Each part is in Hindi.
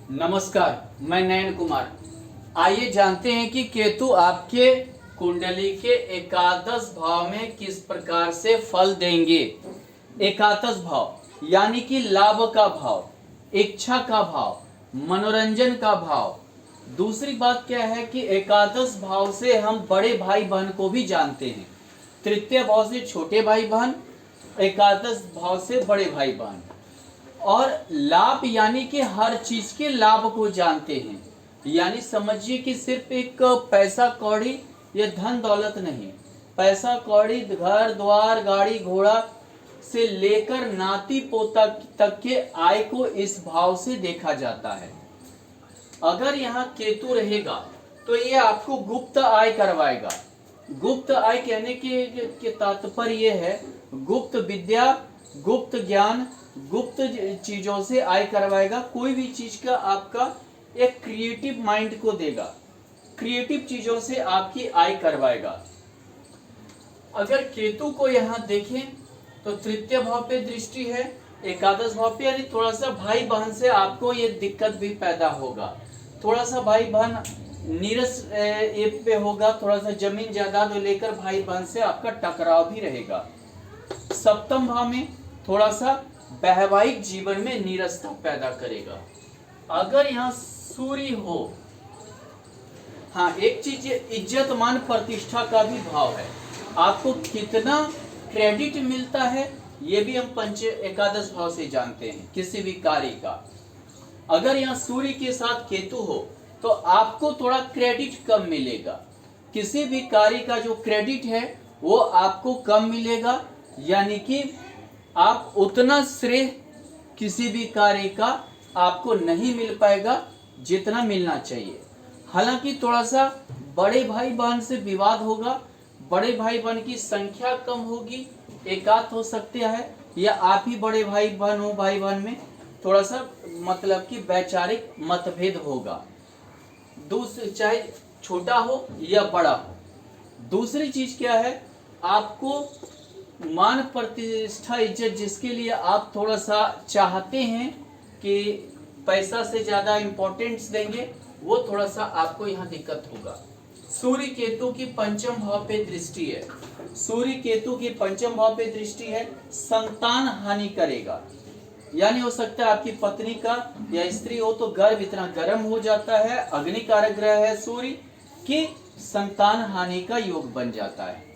नमस्कार, मैं नयन कुमार। आइए जानते हैं कि केतु आपके कुंडली के एकादश भाव में किस प्रकार से फल देंगे। एकादश भाव यानी कि लाभ का भाव, इच्छा का भाव, मनोरंजन का भाव। दूसरी बात क्या है कि एकादश भाव से हम बड़े भाई बहन को भी जानते हैं। तृतीय भाव से छोटे भाई बहन, एकादश भाव से बड़े भाई बहन। और लाभ यानी कि हर चीज के लाभ को जानते हैं। यानी समझिए कि सिर्फ एक पैसा कौड़ी या धन दौलत नहीं, पैसा कौड़ी, घर द्वार, गाड़ी घोड़ा से लेकर नाती पोता तक के आय को इस भाव से देखा जाता है। अगर यहाँ केतु रहेगा तो ये आपको गुप्त आय करवाएगा। गुप्त आय कहने के तात्पर्य ये है गुप्त विद्या, गुप्त ज्ञान, गुप्त चीजों से आय करवाएगा। कोई भी चीज का आपका एक क्रिएटिव माइंड को देगा, क्रिएटिव चीजों से आपकी आय करवाएगा। अगर केतु को यहाँ देखें तो तृतीय भाव पे दृष्टि है, एकादश भाव पे, यानी थोड़ा सा भाई बहन से आपको ये दिक्कत भी पैदा होगा। थोड़ा सा भाई बहन नीरस पे होगा, थोड़ा सा जमीन जायदाद को लेकर भाई बहन से आपका टकराव भी रहेगा। सप्तम भाव में थोड़ा सा वैवाहिक जीवन में नीरसता पैदा करेगा। अगर यहाँ सूर्य हो, हाँ एक चीज इज्जत मान प्रतिष्ठा का भी भाव है। आपको कितना क्रेडिट मिलता है ये भी हम पंच एकादश भाव से जानते हैं किसी भी कार्य का। अगर यहाँ सूर्य के साथ केतु हो तो आपको थोड़ा क्रेडिट कम मिलेगा। किसी भी कार्य का जो क्रेडिट है वो आपको कम मिलेगा, यानी कि आप उतना श्रेय किसी भी कार्य का आपको नहीं मिल पाएगा जितना मिलना चाहिए। हालांकि थोड़ा सा बड़े भाई बहन से विवाद होगा, बड़े भाई बहन की संख्या कम होगी, एकात हो सकते हैं, या आप ही बड़े भाई बहन हो, भाई बहन में थोड़ा सा मतलब कि वैचारिक मतभेद होगा, दूसरी चाहे छोटा हो या बड़ा हो। दूसरी चीज क्या है, आपको मान प्रतिष्ठा इज्जत जिसके लिए आप थोड़ा सा चाहते हैं कि पैसा से ज्यादा इंपॉर्टेंस देंगे, वो थोड़ा सा आपको यहाँ दिक्कत होगा। सूर्य केतु की पंचम भाव पे दृष्टि है, सूर्य केतु की पंचम भाव पे दृष्टि है, संतान हानि करेगा। यानी हो सकता है आपकी पत्नी का या स्त्री हो तो गर्भ इतना गर्म हो जाता है, अग्नि कारक ग्रह है सूर्य, कि संतान हानि का योग बन जाता है।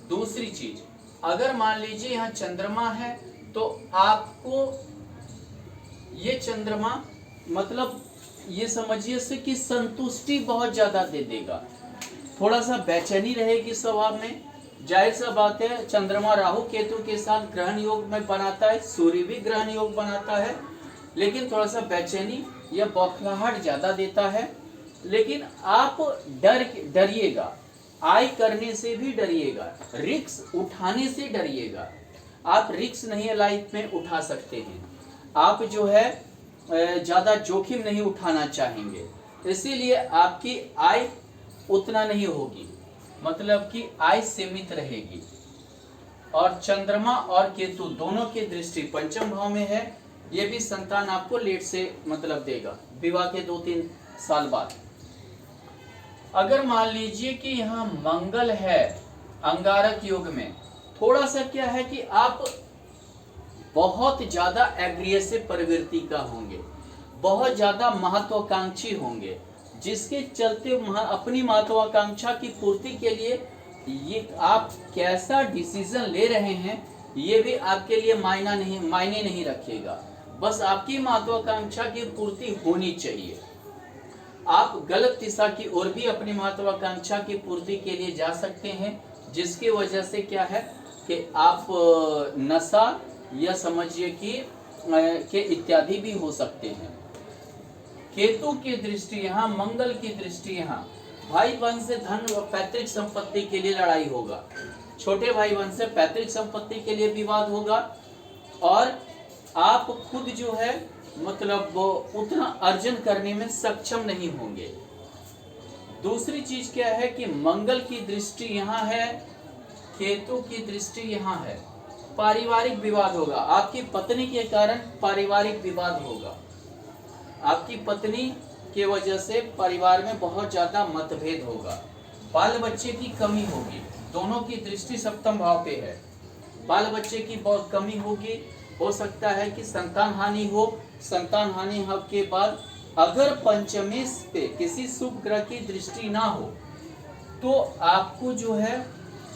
दूसरी चीज, अगर मान लीजिए यहाँ चंद्रमा है तो आपको ये चंद्रमा मतलब ये समझिए से कि संतुष्टि बहुत ज्यादा दे देगा। थोड़ा सा बेचैनी रहेगी स्वभाव में, जाहिर सा बात है। चंद्रमा राहु केतु के साथ ग्रहण योग में बनाता है, सूर्य भी ग्रहण योग बनाता है, लेकिन थोड़ा सा बेचैनी या बौखलाहट ज्यादा देता है। लेकिन आप डरिएगा, आय करने से भी डरिएगा, रिस्क उठाने से डरिएगा। आप रिस्क नहीं लाइफ में उठा सकते हैं, आप जो है ज्यादा जोखिम नहीं उठाना चाहेंगे, इसीलिए आपकी आय उतना नहीं होगी, मतलब कि आय सीमित रहेगी। और चंद्रमा और केतु दोनों की दृष्टि पंचम भाव में है, ये भी संतान आपको लेट से मतलब देगा, विवाह के 2-3 साल बाद। अगर मान लीजिए कि यहाँ मंगल है अंगारक योग में, थोड़ा सा क्या है कि आप बहुत ज्यादा एग्रेसिव प्रवृत्ति का होंगे, बहुत ज्यादा महत्वाकांक्षी होंगे, जिसके चलते अपनी महत्वाकांक्षा की पूर्ति के लिए ये आप कैसा डिसीजन ले रहे हैं ये भी आपके लिए मायने नहीं रखेगा। बस आपकी महत्वाकांक्षा की पूर्ति होनी चाहिए। आप गलत दिशा की ओर भी अपनी महत्वाकांक्षा की पूर्ति के लिए जा सकते हैं, जिसकी वजह से क्या है कि आप नशा या समझिए कि इत्यादि भी हो सकते हैं। केतु की दृष्टि यहाँ, मंगल की दृष्टि यहाँ, भाई बहन से धन व पैतृक संपत्ति के लिए लड़ाई होगा, छोटे भाई बहन से पैतृक संपत्ति के लिए विवाद होगा, और आप खुद जो है मतलब उतना अर्जन करने में सक्षम नहीं होंगे। दूसरी चीज क्या है कि मंगल की दृष्टि यहाँ है, केतु की दृष्टि यहाँ है, पारिवारिक विवाद होगा, आपकी पत्नी के कारण पारिवारिक विवाद होगा। आपकी पत्नी के वजह से परिवार में बहुत ज्यादा मतभेद होगा, बाल बच्चे की कमी होगी। दोनों की दृष्टि सप्तम भाव पे है, बाल बच्चे की बहुत कमी होगी। हो सकता है कि संतान हानि हो। संतान हानि के बाद अगर पंचमी पे किसी शुभ ग्रह की दृष्टि ना हो तो आपको जो है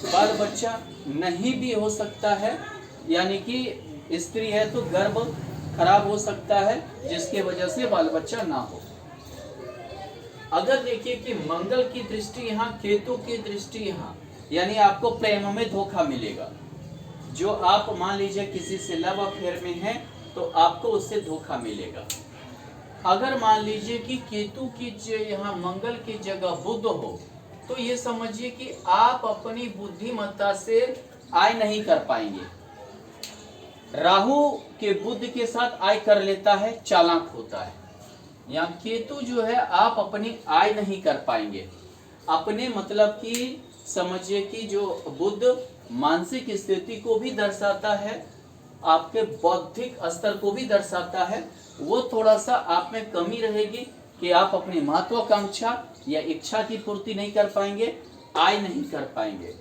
बाल बच्चा नहीं भी हो सकता है, यानी कि स्त्री है तो गर्भ खराब हो सकता है जिसके वजह से बाल बच्चा ना हो। अगर देखिए कि मंगल की दृष्टि यहाँ, केतु की दृष्टि यहाँ, यानी आपको प्रेम में धोखा मिलेगा। जो आप मान लीजिए किसी से लव अफेयर में हैं तो आपको उससे धोखा मिलेगा। अगर मान लीजिए कि केतु की यहाँ मंगल की जगह बुध हो तो ये समझिए कि आप अपनी बुद्धिमत्ता से आय नहीं कर पाएंगे। राहु के बुध के साथ आय कर लेता है, चालाक होता है। यहाँ केतु जो है आप अपनी आय नहीं कर पाएंगे। अपने मतलब कि समझिए कि जो बुध मानसिक स्थिति को भी दर्शाता है, आपके बौद्धिक स्तर को भी दर्शाता है। वो थोड़ा सा आप में कमी रहेगी कि आप अपनी महत्वाकांक्षा या इच्छा की पूर्ति नहीं कर पाएंगे, आय नहीं कर पाएंगे।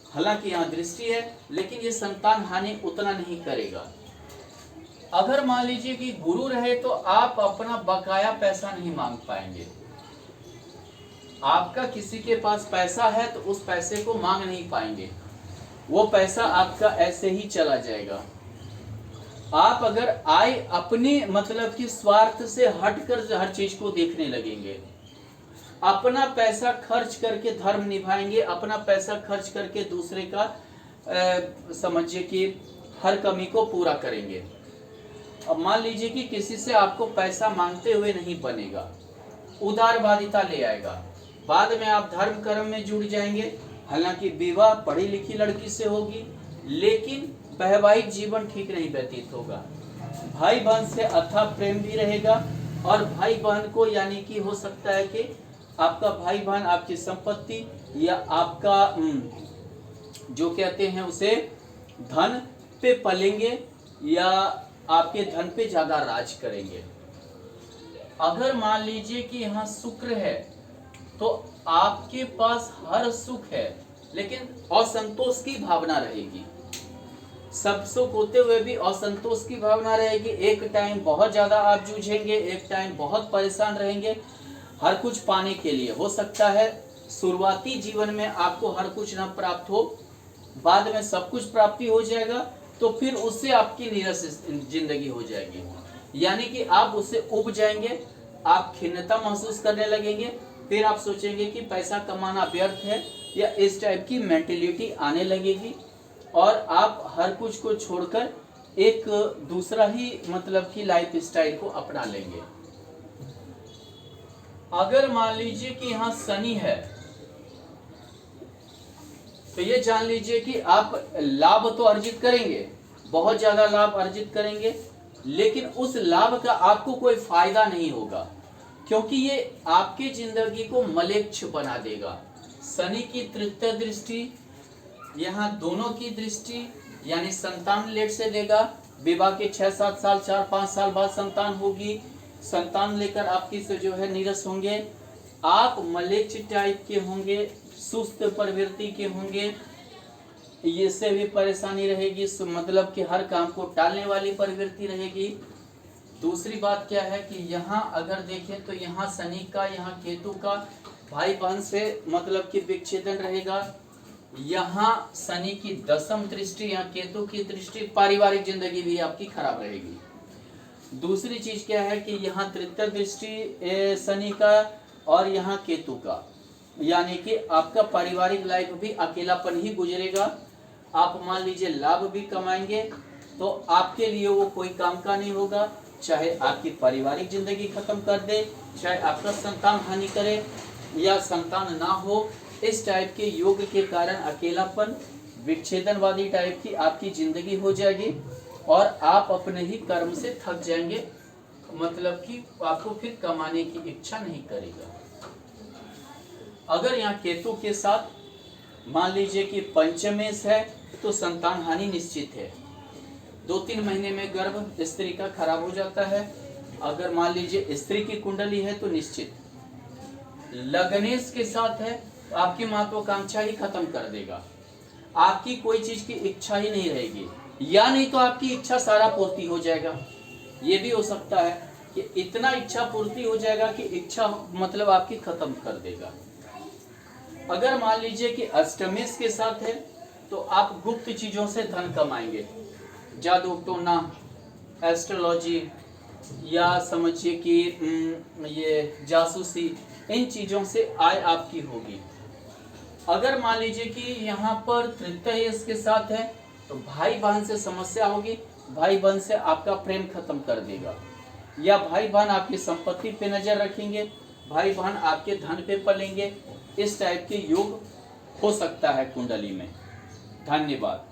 हालांकि यहाँ दृष्टि है लेकिन ये संतान हानि उतना नहीं करेगा। अगर मान लीजिए कि गुरु रहे तो आप अपना बकाया पैसा नहीं मांग पाएंगे। आपका किसी के पास पैसा है तो उस पैसे को मांग नहीं पाएंगे, वो पैसा आपका ऐसे ही चला जाएगा। आप अगर आय अपनी मतलब कि स्वार्थ से हटकर हर चीज को देखने लगेंगे, अपना पैसा खर्च करके धर्म निभाएंगे, अपना पैसा खर्च करके दूसरे का समझिए कि हर कमी को पूरा करेंगे। अब मान लीजिए कि किसी से आपको पैसा मांगते हुए नहीं बनेगा, उदारवादिता ले आएगा, बाद में आप धर्म कर्म में जुड़ जाएंगे। हालांकि विवाह पढ़ी लिखी लड़की से होगी लेकिन वैवाहिक जीवन ठीक नहीं व्यतीत होगा। भाई बहन से अथाह प्रेम भी रहेगा और भाई बहन को यानी कि हो सकता है कि आपका भाई बहन आपकी संपत्ति या आपका जो कहते हैं उसे धन पे पलेंगे या आपके धन पे ज्यादा राज करेंगे। अगर मान लीजिए कि यहाँ शुक्र है तो आपके पास हर सुख है लेकिन असंतोष की भावना रहेगी। सब सुख होते हुए भी असंतोष की भावना रहेगी। एक टाइम बहुत ज्यादा आप जूझेंगे, एक टाइम बहुत परेशान रहेंगे हर कुछ पाने के लिए। हो सकता है शुरुआती जीवन में आपको हर कुछ न प्राप्त हो, बाद में सब कुछ प्राप्ति हो जाएगा तो फिर उससे आपकी नीरस जिंदगी हो जाएगी, यानी कि आप उससे उब जाएंगे, आप खिन्नता महसूस करने लगेंगे, फिर आप सोचेंगे कि पैसा कमाना व्यर्थ है या इस टाइप की मेंटेलिटी आने लगेगी और आप हर कुछ को छोड़कर एक दूसरा ही मतलब कि लाइफ स्टाइल को अपना लेंगे। अगर मान लीजिए कि यहाँ शनि है तो ये जान लीजिए कि आप लाभ तो अर्जित करेंगे, बहुत ज्यादा लाभ अर्जित करेंगे, लेकिन उस लाभ का आपको कोई फायदा नहीं होगा क्योंकि ये आपकी जिंदगी को मलेच्छ बना देगा। शनि की तृतीय दृष्टि, यहाँ दोनों की दृष्टि यानी संतान लेट से देगा। विवाह के 6-7 साल 4-5 साल बाद संतान होगी, संतान लेकर आपकी से जो है नीरस होंगे, आप मलेच्छ टाइप के होंगे, सुस्त प्रवृत्ति के होंगे, इससे भी परेशानी रहेगी, मतलब कि हर काम को टालने वाली प्रवृत्ति रहेगी। दूसरी बात क्या है कि यहाँ अगर देखें तो यहाँ शनि का, यहाँ केतु का भाई बहन से मतलब कि विच्छेदन रहेगा। यहाँ शनि की दशम दृष्टि, यहाँ केतु की दृष्टि, पारिवारिक जिंदगी भी आपकी खराब रहेगी। दूसरी चीज क्या है कि यहाँ तृतीय दृष्टि शनि का और यहाँ केतु का, यानी कि आपका पारिवारिक लाइफ भी अकेलापन ही गुजरेगा। आप मान लीजिए लाभ भी कमाएंगे तो आपके लिए वो कोई काम का नहीं होगा, चाहे आपकी पारिवारिक जिंदगी खत्म कर दे, चाहे आपका संतान हानि करे या संतान ना हो। इस टाइप के योग के कारण अकेलापन, विच्छेदनवादी टाइप की आपकी जिंदगी हो जाएगी और आप अपने ही कर्म से थक जाएंगे, मतलब कि आपको फिर कमाने की इच्छा नहीं करेगा। अगर यहाँ केतु के साथ मान लीजिए कि पंचमेश है तो संतान हानि निश्चित है। 2-3 महीने में गर्भ स्त्री का खराब हो जाता है। अगर मान लीजिए स्त्री की कुंडली है तो निश्चित, लग्नेश के साथ है तो आपकी महत्वाकांक्षा ही खत्म कर देगा, आपकी कोई चीज की इच्छा ही नहीं रहेगी, या नहीं तो आपकी इच्छा सारा पूर्ति हो जाएगा। ये भी हो सकता है कि इतना इच्छा पूर्ति हो जाएगा कि इच्छा मतलब आपकी खत्म कर देगा। अगर मान लीजिए कि अष्टमेश के साथ है तो आप गुप्त चीजों से धन कमाएंगे, जादू टोना, एस्ट्रोलॉजी, या समझिए कि ये जासूसी, इन चीजों से आय आपकी होगी। अगर मान लीजिए कि यहाँ पर तृतीय के साथ है तो भाई बहन से समस्या होगी, भाई बहन से आपका प्रेम खत्म कर देगा, या भाई बहन आपकी संपत्ति पे नजर रखेंगे, भाई बहन आपके धन पे पलेंगे। इस टाइप के योग हो सकता है कुंडली में। धन्यवाद।